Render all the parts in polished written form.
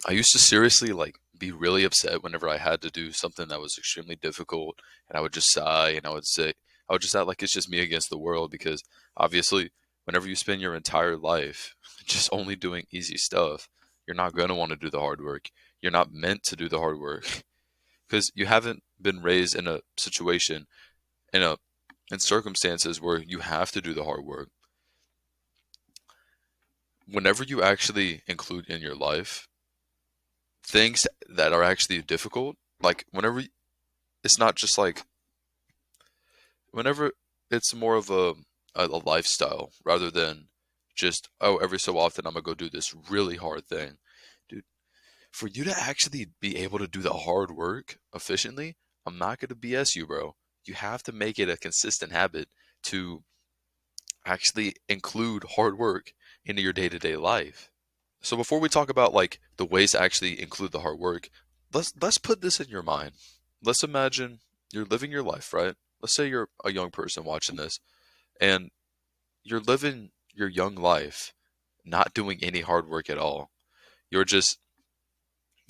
I used to seriously like be really upset whenever I had to do something that was extremely difficult, and I would just sigh and I would just act like it's just me against the world because obviously, whenever you spend your entire life just only doing easy stuff, you're not going to want to do the hard work. You're not meant to do the hard work because you haven't been raised in a situation in a in circumstances where you have to do the hard work. Whenever you actually include in your life things that are actually difficult, like it's not just like whenever it's more of a lifestyle rather than just, oh, every so often I'm gonna go do this really hard thing. Dude, for you to actually be able to do the hard work efficiently, I'm not gonna BS you, bro. You have to make it a consistent habit to actually include hard work into your day-to-day life. So before we talk about like the ways to actually include the hard work, let's put this in your mind. Let's imagine you're living your life, right? Let's say you're a young person watching this and you're living your young life not doing any hard work at all. You're just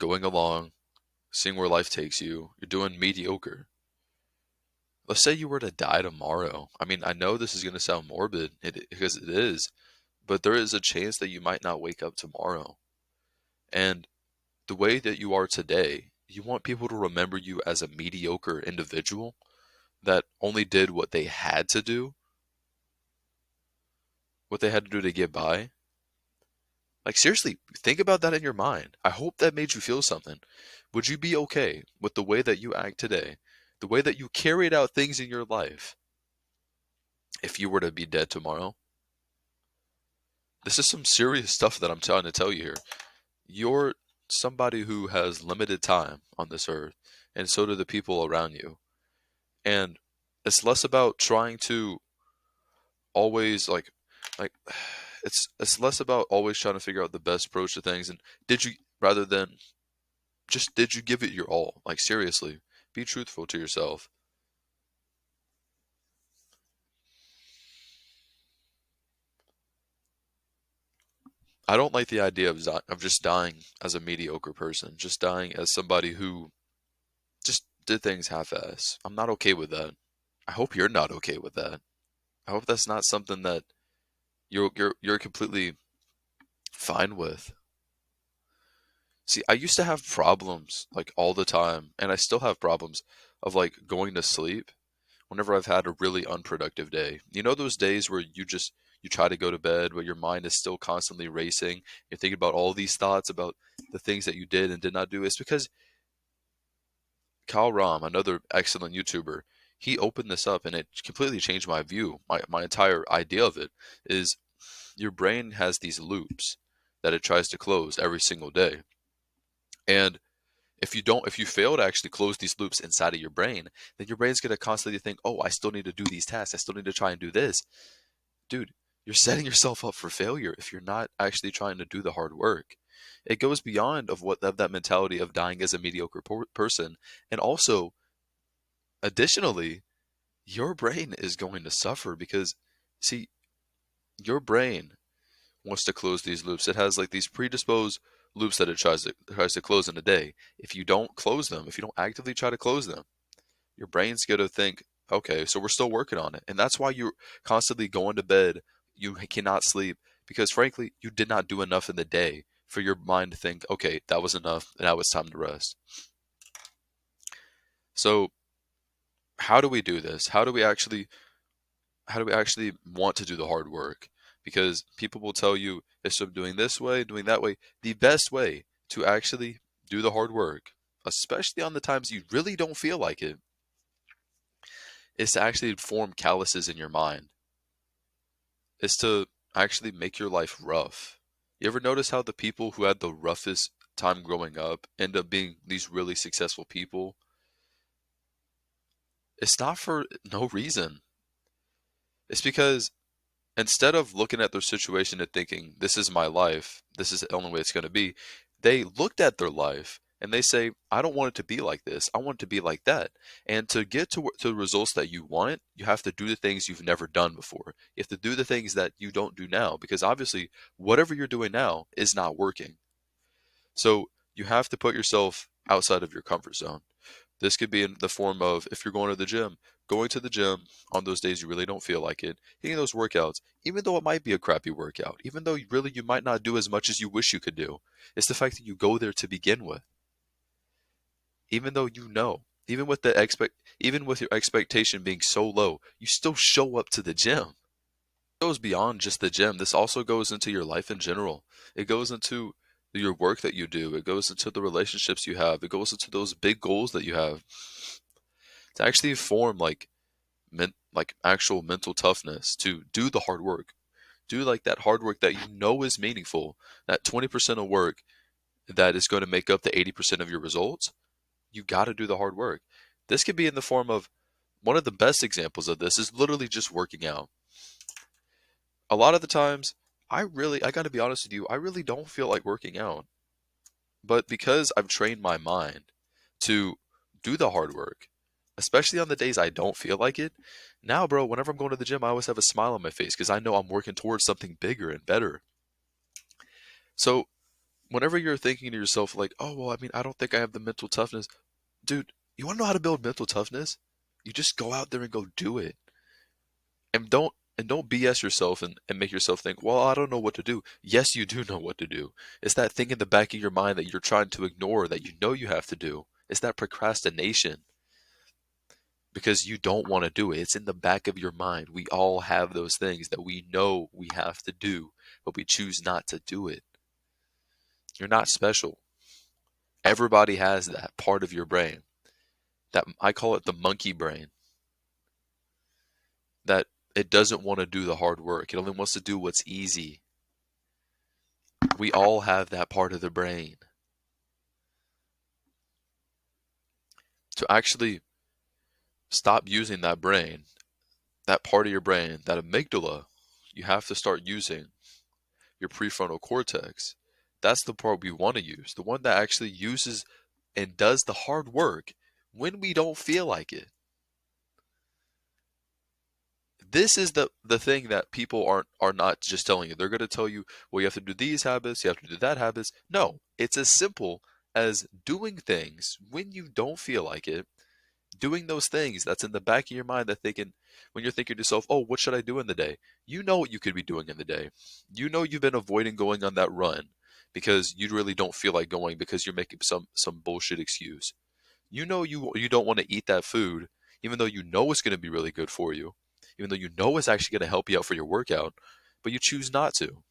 going along, seeing where life takes you. You're doing mediocre. Let's say you were to die tomorrow. I mean, I know this is going to sound morbid because it is, but there is a chance that you might not wake up tomorrow. And the way that you are today, you want people to remember you as a mediocre individual that only did what they had to do to get by. Like, seriously, think about that in your mind. I hope that made you feel something. Would you be okay with the way that you act today, the way that you carried out things in your life, if you were to be dead tomorrow? This is some serious stuff that I'm trying to tell you here. You're somebody who has limited time on this earth, and so do the people around you. And it's less about trying to always like it's less about always trying to figure out the best approach to things and did you rather than just did you give it your all? Like seriously, be truthful to yourself. I don't like the idea of just dying as a mediocre person, just dying as somebody who just did things half-ass. I'm not okay with that. I hope you're not okay with that. I hope that's not something that you're completely fine with. See, I used to have problems like all the time, and I still have problems of like going to sleep whenever I've had a really unproductive day. You know those days where you try to go to bed, but your mind is still constantly racing. You're thinking about all these thoughts about the things that you did and did not do. It's because Kyle Ram, another excellent YouTuber, he opened this up and it completely changed my view. My entire idea of it is your brain has these loops that it tries to close every single day. And if you fail to actually close these loops inside of your brain, then your brain's going to constantly think, oh, I still need to do these tasks. I still need to try and do this. Dude, you're setting yourself up for failure if you're not actually trying to do the hard work. It goes beyond of that mentality of dying as a mediocre person. And also, additionally, your brain is going to suffer because, see, your brain wants to close these loops. It has like these predisposed loops that it tries to close in a day. If you don't close them, if you don't actively try to close them, your brain's going to think, okay, so we're still working on it. And that's why you're constantly going to bed. You cannot sleep because, frankly, you did not do enough in the day for your mind to think, okay, that was enough. Now it's time to rest. So, how do we do this? How do we actually want to do the hard work? Because people will tell you instead of doing this way, doing that way, the best way to actually do the hard work, especially on the times you really don't feel like it, is to actually form calluses in your mind, is to actually make your life rough. You ever notice how the people who had the roughest time growing up end up being these really successful people? It's not for no reason. It's because instead of looking at their situation and thinking, this is my life, this is the only way it's going to be, they looked at their life and they say, I don't want it to be like this. I want it to be like that. And to get to the results that you want, you have to do the things you've never done before. You have to do the things that you don't do now because obviously, whatever you're doing now is not working. So You have to put yourself outside of your comfort zone. This could be in the form of, if you're going to the gym, going to the gym on those days you really don't feel like it, hitting those workouts, even though it might be a crappy workout, even though you might not do as much as you wish you could do. It's the fact that you go there to begin with, even though you know, even with your expectation being so low, you still show up to the gym. It goes beyond just the gym. This also goes into your life in general. It goes into your work that you do. It goes into the relationships you have. It goes into those big goals that you have. To actually form like actual mental toughness to do the hard work. Do like that hard work that you know is meaningful. That 20% of work that is going to make up the 80% of your results. You got to do the hard work. This could be in the form of, one of the best examples of this is literally just working out. A lot of the times, I got to be honest with you, I really don't feel like working out. But because I've trained my mind to do the hard work, especially on the days I don't feel like it, now, bro, whenever I'm going to the gym, I always have a smile on my face because I know I'm working towards something bigger and better. So, whenever you're thinking to yourself, like, oh, well, I mean, I don't think I have the mental toughness, dude, you want to know how to build mental toughness? You just go out there and go do it. And don't BS yourself and make yourself think, well, I don't know what to do. Yes, you do know what to do. It's that thing in the back of your mind that you're trying to ignore that you know you have to do. It's that procrastination because you don't want to do it. It's in the back of your mind. We all have those things that we know we have to do, but we choose not to do it. You're not special. Everybody has that part of your brain. That I call it the monkey brain. That it doesn't want to do the hard work. It only wants to do what's easy. We all have that part of the brain. To actually stop using that brain, that part of your brain, that amygdala, you have to start using your prefrontal cortex. That's the part we want to use, the one that actually uses and does the hard work when we don't feel like it. This is the thing that people are not just telling you. They're going to tell you, well, you have to do these habits, you have to do that habits. No, it's as simple as doing things when you don't feel like it, doing those things that's in the back of your mind that thinking, when you're thinking to yourself, oh, what should I do in the day? You know what you could be doing in the day. You know you've been avoiding going on that run because you really don't feel like going because you're making some bullshit excuse. You know you don't want to eat that food, even though you know it's going to be really good for you, even though you know it's actually going to help you out for your workout, but you choose not to.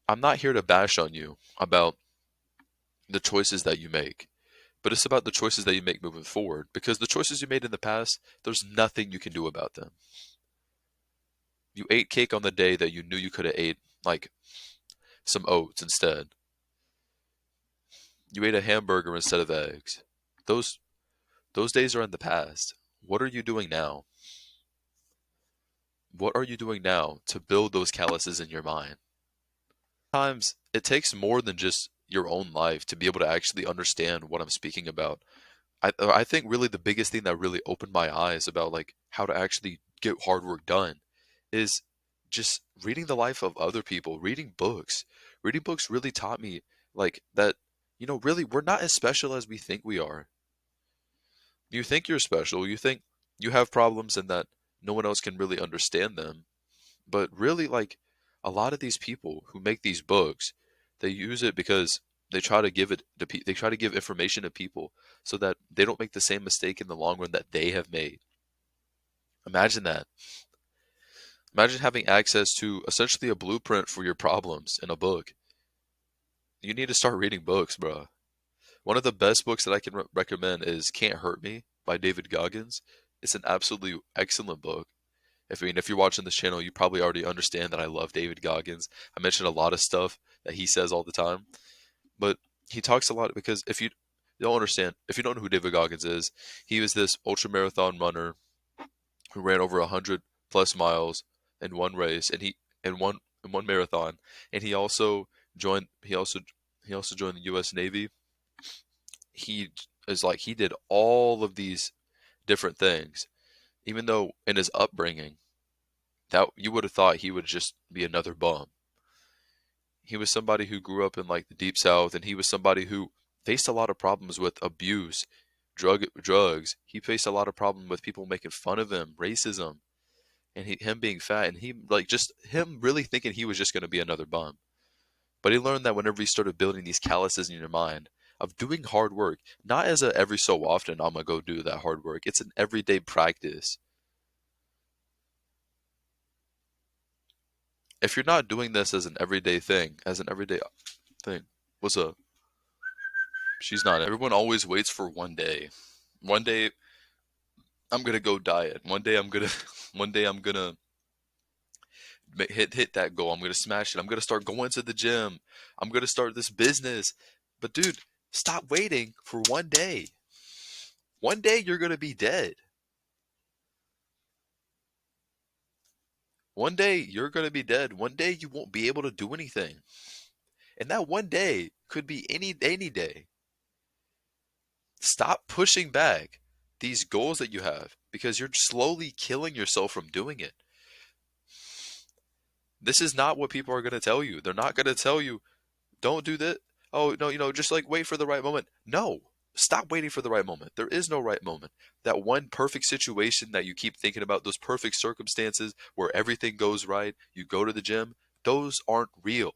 I'm not here to bash on you about the choices that you make, but it's about the choices that you make moving forward, because the choices you made in the past, there's nothing you can do about them. You ate cake on the day that you knew you could have ate like some oats instead. You ate a hamburger instead of eggs. Those those days are in the past. What are you doing now? What are you doing now to build those calluses in your mind? Sometimes it takes more than just your own life to be able to actually understand what I'm speaking about. I think really the biggest thing that really opened my eyes about like how to actually get hard work done is just reading the life of other people, reading books. Reading books really taught me like that, really we're not as special as we think we are. You think you're special, you think you have problems and that no one else can really understand them. But really, like, a lot of these people who make these books, they use it because they try to give it to they try to give information to people so that they don't make the same mistake in the long run that they have made. Imagine that. Imagine having access to essentially a blueprint for your problems in a book. You need to start reading books, bro. One of the best books that I can recommend is Can't Hurt Me by David Goggins. It's an absolutely excellent book. If you're watching this channel, you probably already understand that I love David Goggins. I mention a lot of stuff that he says all the time, but he talks a lot because if you don't understand, if you don't know who David Goggins is, he was this ultra marathon runner who ran over 100+ miles in one race, and in one marathon, and joined he also he also joined the U.S. Navy. He did all of these different things, even though in his upbringing that you would have thought he would just be another bum. He was somebody who grew up in like the deep south, and he was somebody who faced a lot of problems with abuse, drugs. He faced a lot of problems with people making fun of him, racism, and him being fat, and he like just him really thinking he was just going to be another bum. But he learned that whenever he started building these calluses in your mind of doing hard work, not as a every so often I'm gonna go do that hard work. It's an everyday practice. If you're not doing this as an everyday thing, what's up? She's not. Everyone always waits for one day. One day I'm gonna go diet. One day I'm gonna, one day I'm gonna hit that goal. I'm gonna smash it. I'm gonna start going to the gym. I'm gonna start this business. But dude, stop waiting for one day. One day you're gonna be dead. One day you're gonna be dead. One day you won't be able to do anything. And that one day could be any day. Stop pushing back these goals that you have because you're slowly killing yourself from doing it. This is not what people are going to tell you. They're not going to tell you, don't do that. Oh, no, just like wait for the right moment. No, stop waiting for the right moment. There is no right moment. That one perfect situation that you keep thinking about, those perfect circumstances where everything goes right, you go to the gym, those aren't real.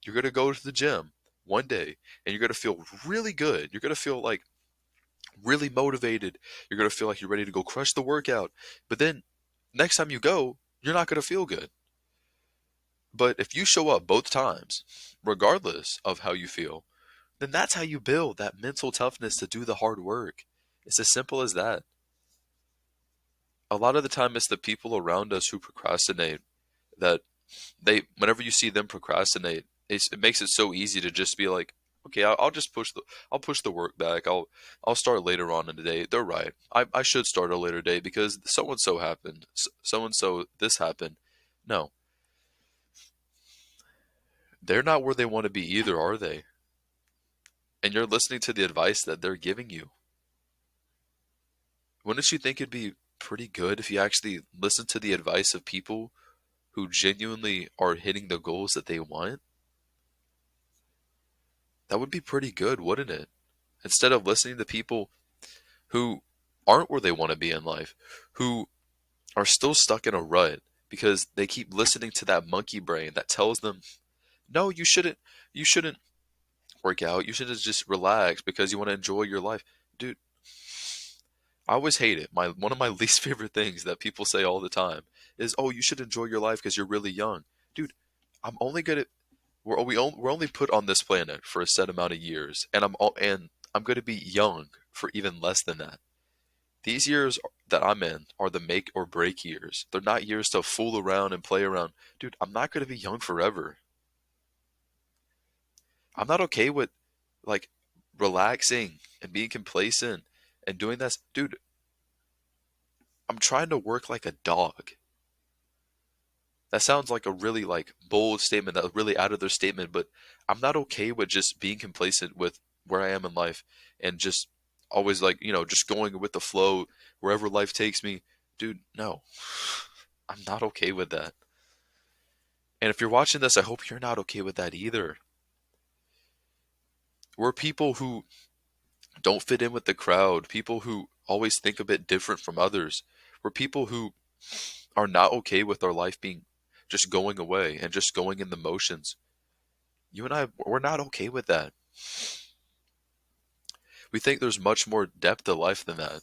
You're going to go to the gym one day and you're going to feel really good. You're going to feel like really motivated. You're going to feel like you're ready to go crush the workout. But then next time you go, you're not going to feel good. But if you show up both times, regardless of how you feel, then that's how you build that mental toughness to do the hard work. It's as simple as that. A lot of the time, it's the people around us who procrastinate that whenever you see them procrastinate, it makes it so easy to just be like, okay, I'll just I'll push the work back. I'll start later on in the day. They're right. I should start a later day because so and so happened. So and so this happened. No, they're not where they want to be either, are they? And you're listening to the advice that they're giving you. Wouldn't you think it'd be pretty good if you actually listen to the advice of people who genuinely are hitting the goals that they want? That would be pretty good, wouldn't it? Instead of listening to people who aren't where they want to be in life, who are still stuck in a rut because they keep listening to that monkey brain that tells them, "No, you shouldn't work out. You should just relax because you want to enjoy your life." Dude, I always hate it. One of my least favorite things that people say all the time is, "Oh, you should enjoy your life because you're really young." Dude, I'm only gonna we're only put on this planet for a set amount of years, and I'm going to be young for even less than that. These years that I'm in are the make or break years. They're not years to fool around and play around. Dude, I'm not going to be young forever. I'm not okay with like relaxing and being complacent and doing this. Dude, I'm trying to work like a dog. That sounds like a really like bold statement, that really out of their statement, but I'm not okay with just being complacent with where I am in life and just always like, just going with the flow wherever life takes me. Dude, no. I'm not okay with that. And if you're watching this, I hope you're not okay with that either. We're people who don't fit in with the crowd, people who always think a bit different from others. We're people who are not okay with our life being just going away and just going in the motions. You and I, we're not okay with that. We think there's much more depth to life than that.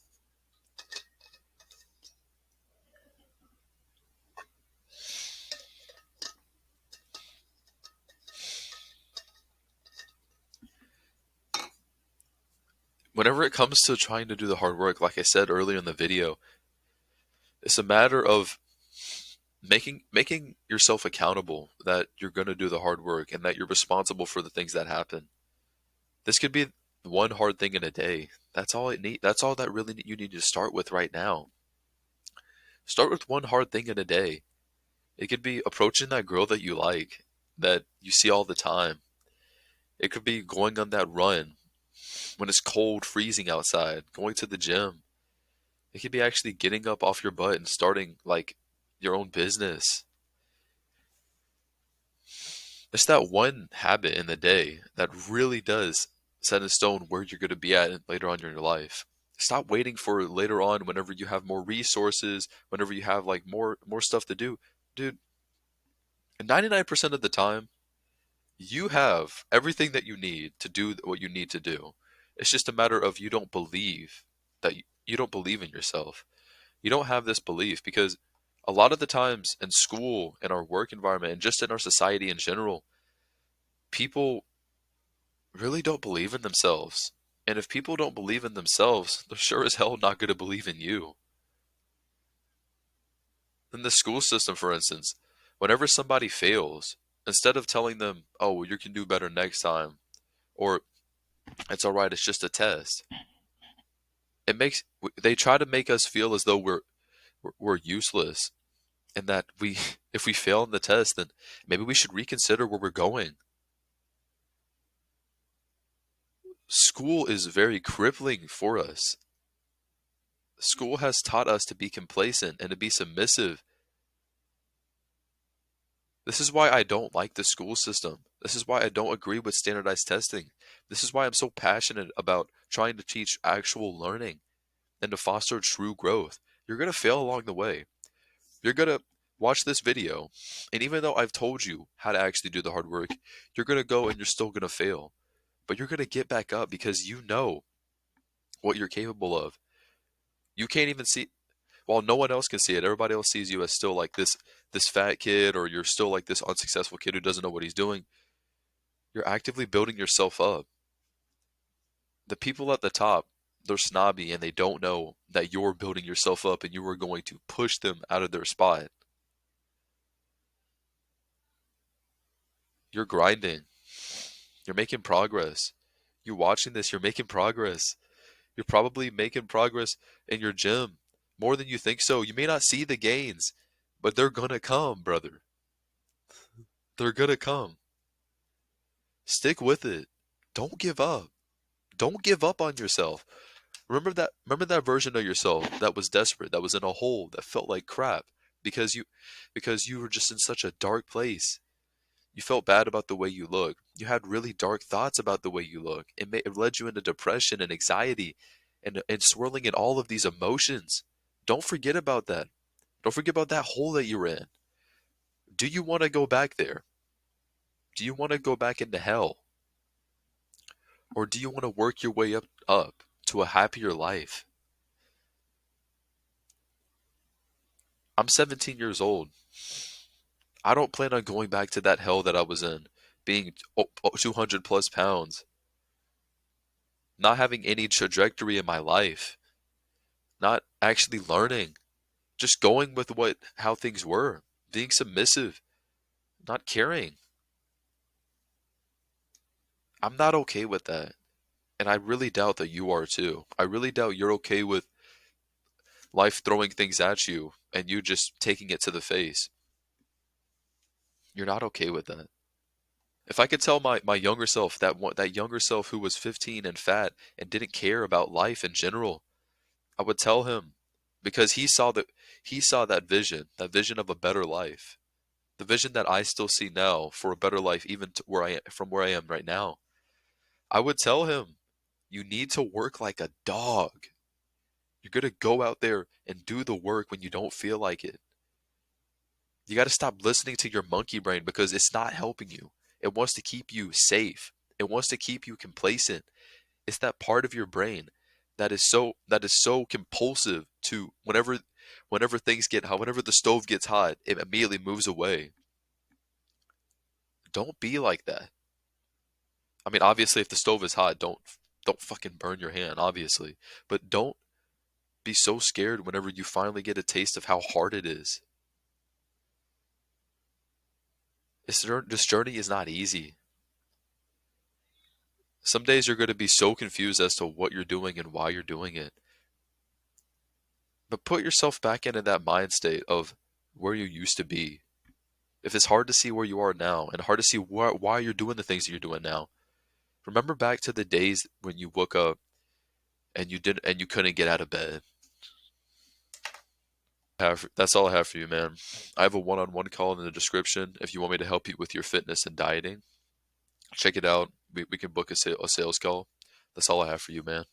Whenever it comes to trying to do the hard work, like I said earlier in the video, it's a matter of making yourself accountable that you're going to do the hard work and that you're responsible for the things that happen. This could be one hard thing in a day. That's all that really you need to start with right now. Start with one hard thing in a day. It could be approaching that girl that you like, that you see all the time. It could be going on that run when it's cold, freezing outside, going to the gym. It could be actually getting up off your butt and starting like your own business. It's that one habit in the day that really does set in stone where you're going to be at later on in your life. Stop waiting for later on whenever you have more resources, whenever you have like more stuff to do. Dude, 99% of the time, you have everything that you need to do what you need to do. It's just a matter of you don't believe you don't believe in yourself. You don't have this belief because a lot of the times in school, in our work environment, and just in our society in general, people really don't believe in themselves. And if people don't believe in themselves, they're sure as hell not going to believe in you. In the school system, for instance, whenever somebody fails, instead of telling them, oh, well, you can do better next time, or it's all right, it's just a test, they try to make us feel as though we're useless and that we if we fail in the test, then maybe we should reconsider where we're going. School is very crippling for us. School has taught us to be complacent and to be submissive. This is why I don't like the school system. This is why I don't agree with standardized testing. This is why I'm so passionate about trying to teach actual learning and to foster true growth. You're going to fail along the way. You're going to watch this video, and even though I've told you how to actually do the hard work, you're going to go and you're still going to fail. But you're going to get back up because you know what you're capable of. You can't even see, while no one else can see it, everybody else sees you as still like this fat kid, or you're still like this unsuccessful kid who doesn't know what he's doing. You're actively building yourself up. The people at the top, they're snobby and they don't know that you're building yourself up and you are going to push them out of their spot. You're grinding. You're making progress. You're watching this, you're making progress. You're probably making progress in your gym more than you think so. You may not see the gains, but they're gonna come, brother. They're gonna come. Stick with it. Don't give up. Don't give up on yourself. Remember that version of yourself that was desperate, that was in a hole, that felt like crap because you were just in such a dark place. You felt bad about the way you look. You had really dark thoughts about the way you look. It led you into depression and anxiety and swirling in all of these emotions. Don't forget about that. Don't forget about that hole that you were in. Do you want to go back there? Do you want to go back into hell? Or do you want to work your way up to a happier life? I'm 17 years old. I don't plan on going back to that hell that I was in, being 200 plus pounds, not having any trajectory in my life, not actually learning, just going with how things were, being submissive, not caring. I'm not okay with that. And I really doubt that you are too. I really doubt you're okay with life throwing things at you and you just taking it to the face. You're not okay with that. If I could tell my younger self, that younger self who was 15 and fat and didn't care about life in general, I would tell him, because he saw that vision of a better life, the vision that I still see now for a better life, even to from where I am right now. I would tell him, you need to work like a dog. You're gonna go out there and do the work when you don't feel like it. You got to stop listening to your monkey brain because it's not helping you. It wants to keep you safe. It wants to keep you complacent. It's that part of your brain that is so compulsive to whenever the stove gets hot, it immediately moves away. Don't be like that. I mean, obviously if the stove is hot, don't fucking burn your hand, obviously. But don't be so scared whenever you finally get a taste of how hard it is. This journey is not easy. Some days you're going to be so confused as to what you're doing and why you're doing it. But put yourself back into that mind state of where you used to be. If it's hard to see where you are now and hard to see why you're doing the things that you're doing now, remember back to the days when you woke up and you couldn't get out of bed. That's all I have for you, man. I have a one-on-one call in the description if you want me to help you with your fitness and dieting. Check it out. We can book a sales call. That's all I have for you, man.